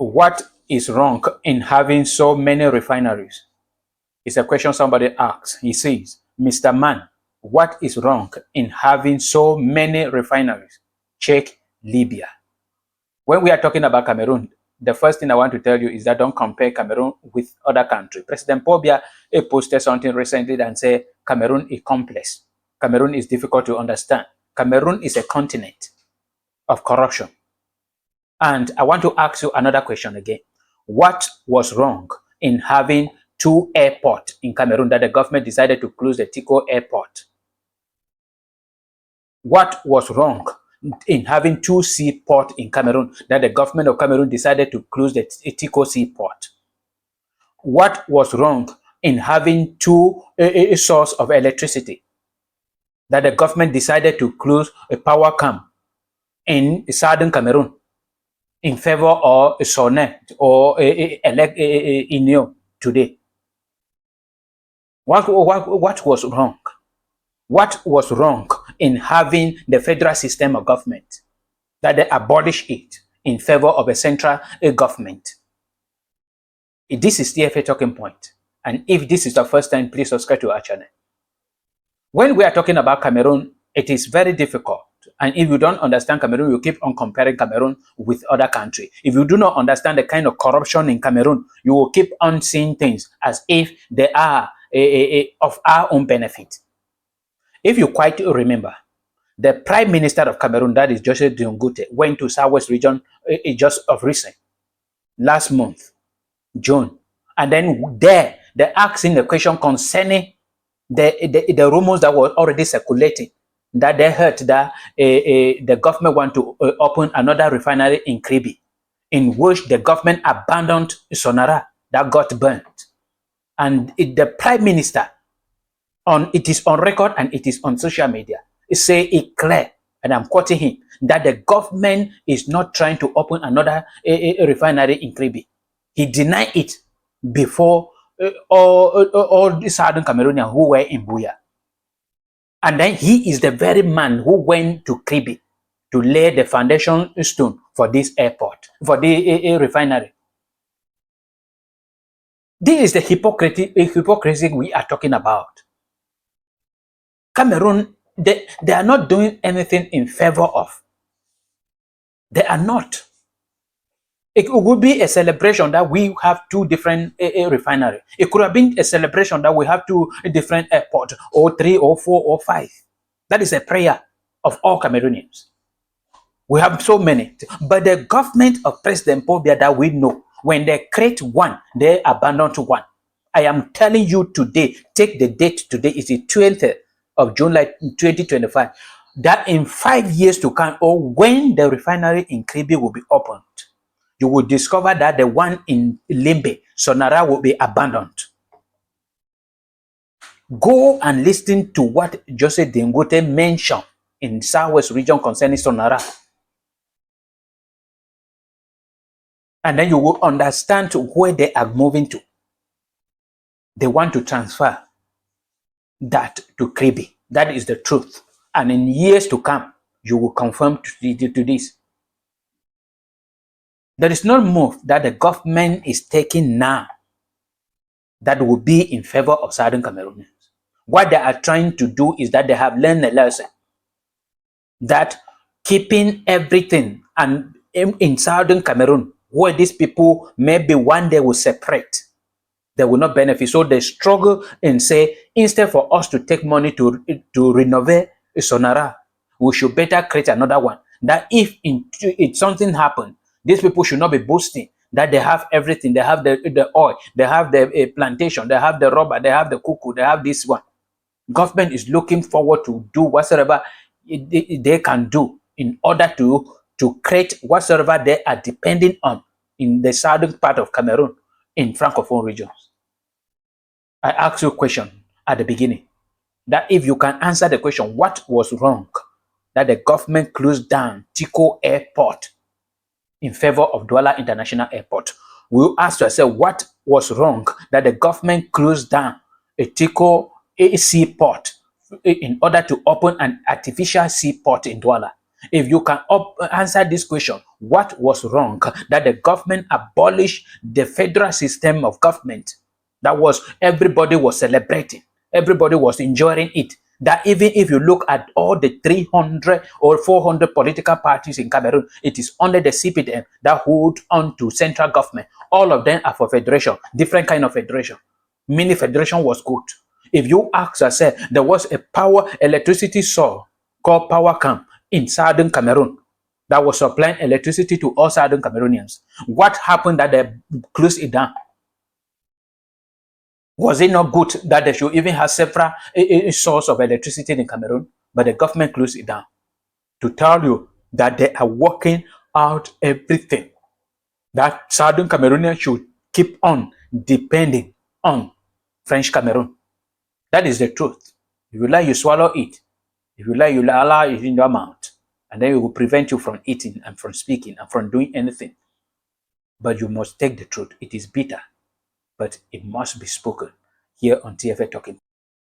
What is wrong in having so many refineries? It's a question somebody asks. He says, Mr. Man, what is wrong in having so many refineries? Check Libya. When we are talking about Cameroon, the first thing I want to tell you is that don't compare Cameroon with other countries. President Paul Biya posted something recently and said Cameroon is complex. Cameroon is difficult to understand. Cameroon is a continent of corruption. And I want to ask you another question again. What was wrong in having two airports in Cameroon that the government decided to close the Tiko airport? What was wrong in having two seaports in Cameroon that the government of Cameroon decided to close the Tiko seaport? What was wrong in having two sources of electricity that the government decided to close a power camp in southern Cameroon in favor of Sonnet or Inyo today? What was wrong? What was wrong in having the federal system of government that they abolished it in favor of a central government? This is TFA Talking Point. And if this is the first time, please subscribe to our channel. When we are talking about Cameroon, it is very difficult. And if you don't understand Cameroon, you keep on comparing Cameroon with other countries. If you do not understand the kind of corruption in Cameroon, you will keep on seeing things as if they are of our own benefit. If you quite remember, the Prime Minister of Cameroon, that is Joseph Diongute, went to Southwest region just of recent, last month, June. And then there, they asked him the question concerning the rumors that were already circulating, that they heard that the government want to open another refinery in Kribi, in which the government abandoned Sonara that got burnt. And the Prime Minister, it is on record and it is on social media, say it clear, and I'm quoting him, that the government is not trying to open another refinery in Kribi. He denied it before all the southern Cameroonians who were in Buya. And then he is the very man who went to Kribi to lay the foundation stone for this airport, for the refinery. This is the hypocrisy we are talking about. Cameroon, they are not doing anything in favor of. They are not. It would be a celebration that we have two different refineries. It could have been a celebration that we have two different airports, or 3 or 4 or 5. That is a prayer of all Cameroonians. We have so many. But the government of President Paul Biya that we know, when they create one, they abandon one. I am telling you today, take the date today, is the 20th of June 2025, that in 5 years to come, or when the refinery in Kribi will be opened, you will discover that the one in Limbe, Sonara, will be abandoned. Go and listen to what Joseph Diongute mentioned in Southwest region concerning Sonara. And then you will understand where they are moving to. They want to transfer that to Kribi. That is the truth. And in years to come, you will confirm to this. There is no move that the government is taking now that will be in favor of Southern Cameroonians. What they are trying to do is that they have learned a lesson that keeping everything and in Southern Cameroon, where these people maybe one day will separate, they will not benefit. So they struggle and say, instead for us to take money to renovate Sonara, we should better create another one. That if something happens, these people should not be boasting that they have everything. They have the oil, they have the plantation, they have the rubber, they have the cuckoo, they have this one. Government is looking forward to do whatsoever they can do in order to create whatsoever they are depending on in the southern part of Cameroon, in Francophone regions. I asked you a question at the beginning, that if you can answer the question, what was wrong that the government closed down Tiko Airport in favor of Douala International Airport? We'll ask ourselves, what was wrong that the government closed down a Tiko seaport in order to open an artificial seaport in Douala? If you can answer this question, what was wrong that the government abolished the federal system of government? That was, everybody was celebrating, everybody was enjoying it. That even if you look at all the 300 or 400 political parties in Cameroon, it is only the CPDM that hold on to central government. All of them are for federation, different kind of federation. Mini federation was good. If you ask yourself, there was a power electricity source called Power Camp in southern Cameroon that was supplying electricity to all southern Cameroonians. What happened that they closed it down? Was it not good that they should even have several sources of electricity in Cameroon? But the government closed it down to tell you that they are working out everything that southern Cameroonians should keep on depending on French Cameroon. That is the truth. If you like, you swallow it. If you like, you allow it in your mouth. And then it will prevent you from eating and from speaking and from doing anything. But you must take the truth. It is bitter, but it must be spoken here on TFA Talking.